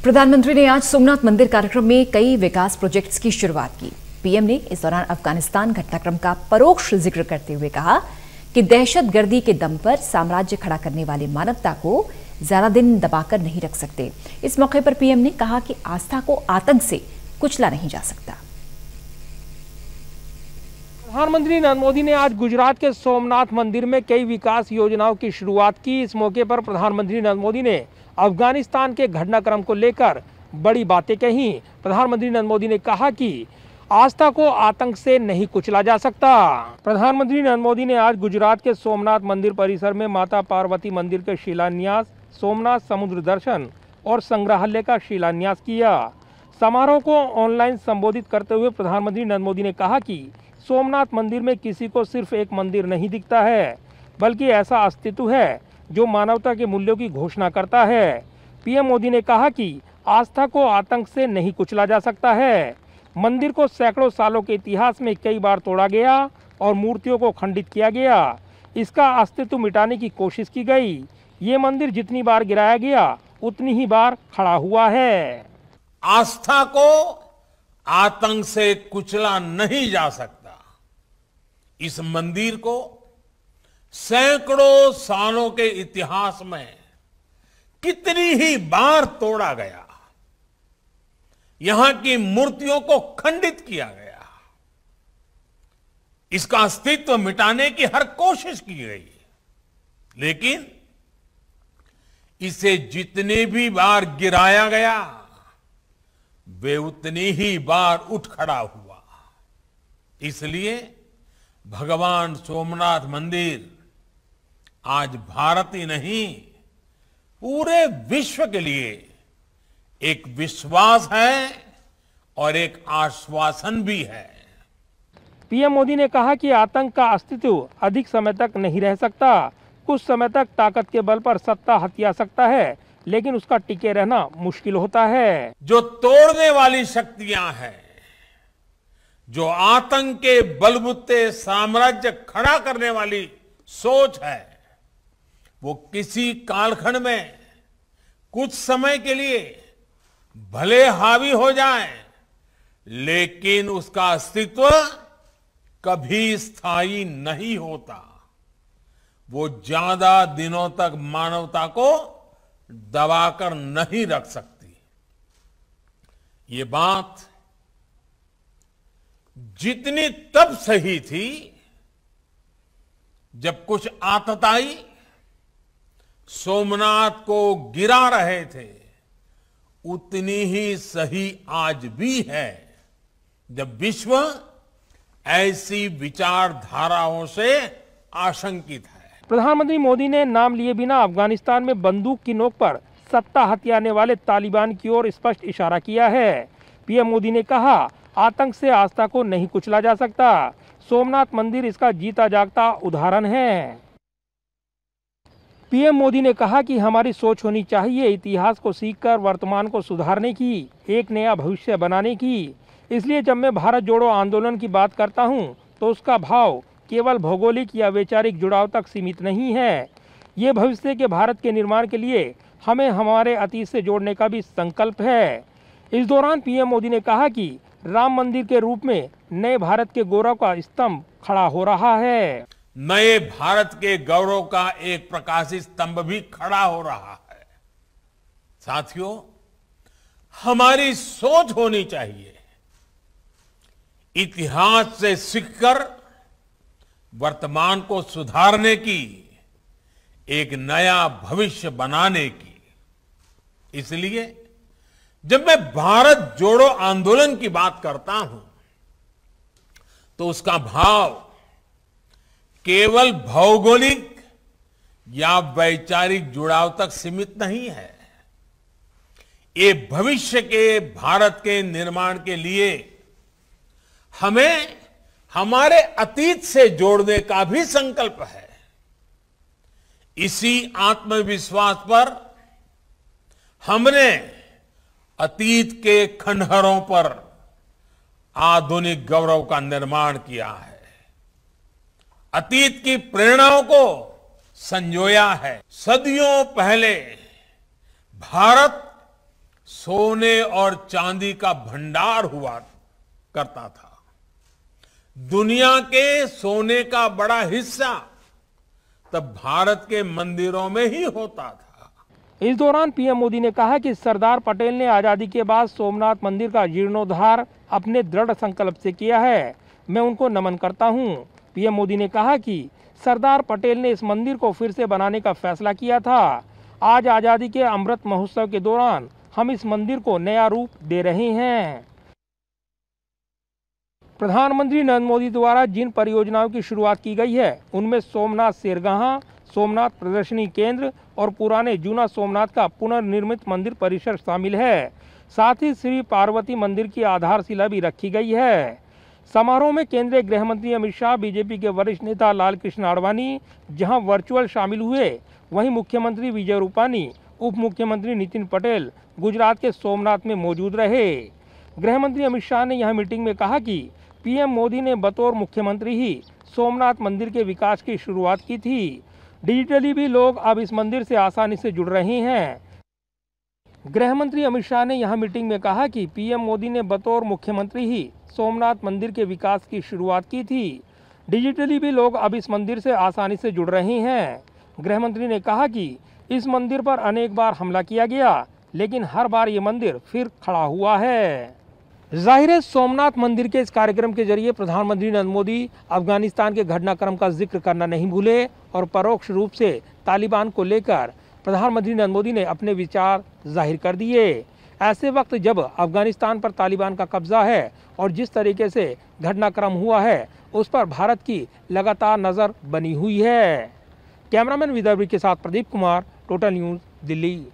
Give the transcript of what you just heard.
प्रधानमंत्री ने आज सोमनाथ मंदिर कार्यक्रम में कई विकास प्रोजेक्ट्स की शुरुआत की। पीएम ने इस दौरान अफगानिस्तान घटनाक्रम का परोक्ष जिक्र करते हुए कहा कि दहशतगर्दी के दम पर साम्राज्य खड़ा करने वाली मानवता को ज्यादा दिन दबाकर नहीं रख सकते। इस मौके पर पीएम ने कहा कि आस्था को आतंक से कुचला नहीं जा सकता। प्रधानमंत्री नरेंद्र मोदी ने आज गुजरात के सोमनाथ मंदिर में कई विकास योजनाओं की शुरुआत की। इस मौके पर प्रधानमंत्री नरेंद्र मोदी ने अफगानिस्तान के घटनाक्रम को लेकर बड़ी बातें कही। प्रधानमंत्री नरेंद्र मोदी ने कहा कि आस्था को आतंक से नहीं कुचला जा सकता। प्रधानमंत्री नरेंद्र मोदी ने आज गुजरात के सोमनाथ मंदिर परिसर में माता पार्वती मंदिर के शिलान्यास, सोमनाथ समुद्र दर्शन और संग्रहालय का शिलान्यास किया। समारोह को ऑनलाइन संबोधित करते हुए प्रधानमंत्री नरेंद्र मोदी ने कहा कि सोमनाथ मंदिर में किसी को सिर्फ एक मंदिर नहीं दिखता है, बल्कि ऐसा अस्तित्व है जो मानवता के मूल्यों की घोषणा करता है। पीएम मोदी ने कहा कि आस्था को आतंक से नहीं कुचला जा सकता है। मंदिर को सैकड़ों सालों के इतिहास में कई बार तोड़ा गया और मूर्तियों को खंडित किया गया। इसका अस्तित्व मिटाने की कोशिश की गई। ये मंदिर जितनी बार गिराया गया उतनी ही बार खड़ा हुआ है। आस्था को आतंक से कुचला नहीं जा सकता। इस मंदिर को सैकड़ों सालों के इतिहास में कितनी ही बार तोड़ा गया, यहां की मूर्तियों को खंडित किया गया, इसका अस्तित्व मिटाने की हर कोशिश की गई, लेकिन इसे जितनी भी बार गिराया गया वे उतनी ही बार उठ खड़ा हुआ। इसलिए भगवान सोमनाथ मंदिर आज भारत ही नहीं पूरे विश्व के लिए एक विश्वास है और एक आश्वासन भी है। पीएम मोदी ने कहा कि आतंक का अस्तित्व अधिक समय तक नहीं रह सकता। कुछ समय तक ताकत के बल पर सत्ता हथिया सकता है, लेकिन उसका टिके रहना मुश्किल होता है। जो तोड़ने वाली शक्तियां हैं, जो आतंक के बलबूते साम्राज्य खड़ा करने वाली सोच है, वो किसी कालखंड में कुछ समय के लिए भले हावी हो जाए, लेकिन उसका अस्तित्व कभी स्थायी नहीं होता। वो ज्यादा दिनों तक मानवता को दबाकर नहीं रख सकती। ये बात जितनी तब सही थी जब कुछ आतताई सोमनाथ को गिरा रहे थे, उतनी ही सही आज भी है जब विश्व ऐसी विचारधाराओं से आशंकित है। प्रधानमंत्री मोदी ने नाम लिए बिना अफगानिस्तान में बंदूक की नोक पर सत्ता हथियाने वाले तालिबान की ओर स्पष्ट इशारा किया है। पीएम मोदी ने कहा, आतंक से आस्था को नहीं कुचला जा सकता। सोमनाथ मंदिर इसका जीता जागता उदाहरण है। पीएम मोदी ने कहा कि हमारी सोच होनी चाहिए इतिहास को सीखकर वर्तमान को सुधारने की, एक नया भविष्य बनाने की। इसलिए जब मैं भारत जोड़ो आंदोलन की बात करता हूं, तो उसका भाव केवल भौगोलिक या वैचारिक जुड़ाव तक सीमित नहीं है। ये भविष्य के भारत के निर्माण के लिए हमें हमारे अतीत से जोड़ने का भी संकल्प है। इस दौरान पीएम मोदी ने कहा कि राम मंदिर के रूप में नए भारत के गौरव का स्तंभ खड़ा हो रहा है। नए भारत के गौरव का एक प्रकाशित स्तंभ भी खड़ा हो रहा है। साथियों, हमारी सोच होनी चाहिए इतिहास से सीखकर वर्तमान को सुधारने की, एक नया भविष्य बनाने की। इसलिए जब मैं भारत जोड़ो आंदोलन की बात करता हूं, तो उसका भाव केवल भौगोलिक या वैचारिक जुड़ाव तक सीमित नहीं है। ये भविष्य के भारत के निर्माण के लिए हमें हमारे अतीत से जोड़ने का भी संकल्प है। इसी आत्मविश्वास पर हमने अतीत के खंडहरों पर आधुनिक गौरव का निर्माण किया है, अतीत की प्रेरणाओं को संजोया है। सदियों पहले भारत सोने और चांदी का भंडार हुआ करता था। दुनिया के सोने का बड़ा हिस्सा तब भारत के मंदिरों में ही होता था। इस दौरान पीएम मोदी ने कहा कि सरदार पटेल ने आजादी के बाद सोमनाथ मंदिर का जीर्णोद्धार अपने दृढ़ संकल्प से किया है। मैं उनको नमन करता हूं। पीएम मोदी ने कहा कि सरदार पटेल ने इस मंदिर को फिर से बनाने का फैसला किया था। आज आजादी के अमृत महोत्सव के दौरान हम इस मंदिर को नया रूप दे रहे हैं। प्रधानमंत्री नरेंद्र मोदी द्वारा जिन परियोजनाओं की शुरुआत की गई है उनमें सोमनाथ शेरगाह, सोमनाथ प्रदर्शनी केंद्र और पुराने जूना सोमनाथ का पुनर्निर्मित मंदिर परिसर शामिल है। साथ ही श्री पार्वती मंदिर की आधारशिला भी रखी गई है। समारोह में केंद्रीय गृह मंत्री अमित शाह, बीजेपी के वरिष्ठ नेता लालकृष्ण आडवाणी जहां वर्चुअल शामिल हुए, वहीं मुख्यमंत्री विजय रूपानी, उप मुख्यमंत्री नितिन पटेल गुजरात के सोमनाथ में मौजूद रहे। गृह मंत्री अमित शाह ने यहां मीटिंग में कहा कि पीएम मोदी ने बतौर मुख्यमंत्री ही सोमनाथ मंदिर के विकास की शुरुआत की थी। डिजिटली भी लोग अब इस मंदिर से आसानी से जुड़ रहे हैं। गृह मंत्री अमित शाह ने यहां मीटिंग में कहा कि पीएम मोदी ने बतौर मुख्यमंत्री ही सोमनाथ मंदिर के विकास की शुरुआत की थी। डिजिटली भी लोग अब इस मंदिर से आसानी से जुड़ रहे हैं। गृह मंत्री ने कहा कि इस मंदिर पर अनेक बार हमला किया गया, लेकिन हर बार ये मंदिर फिर खड़ा हुआ है। जाहिर है, सोमनाथ मंदिर के इस कार्यक्रम के जरिए प्रधानमंत्री नरेंद्र मोदी अफगानिस्तान के घटनाक्रम का जिक्र करना नहीं भूले और परोक्ष रूप से तालिबान को लेकर प्रधानमंत्री नरेंद्र मोदी ने अपने विचार जाहिर कर दिए। ऐसे वक्त जब अफगानिस्तान पर तालिबान का कब्जा है और जिस तरीके से घटनाक्रम हुआ है, उस पर भारत की लगातार नजर बनी हुई है। कैमरामैन विदर्भी के साथ प्रदीप कुमार, टोटल न्यूज़, दिल्ली।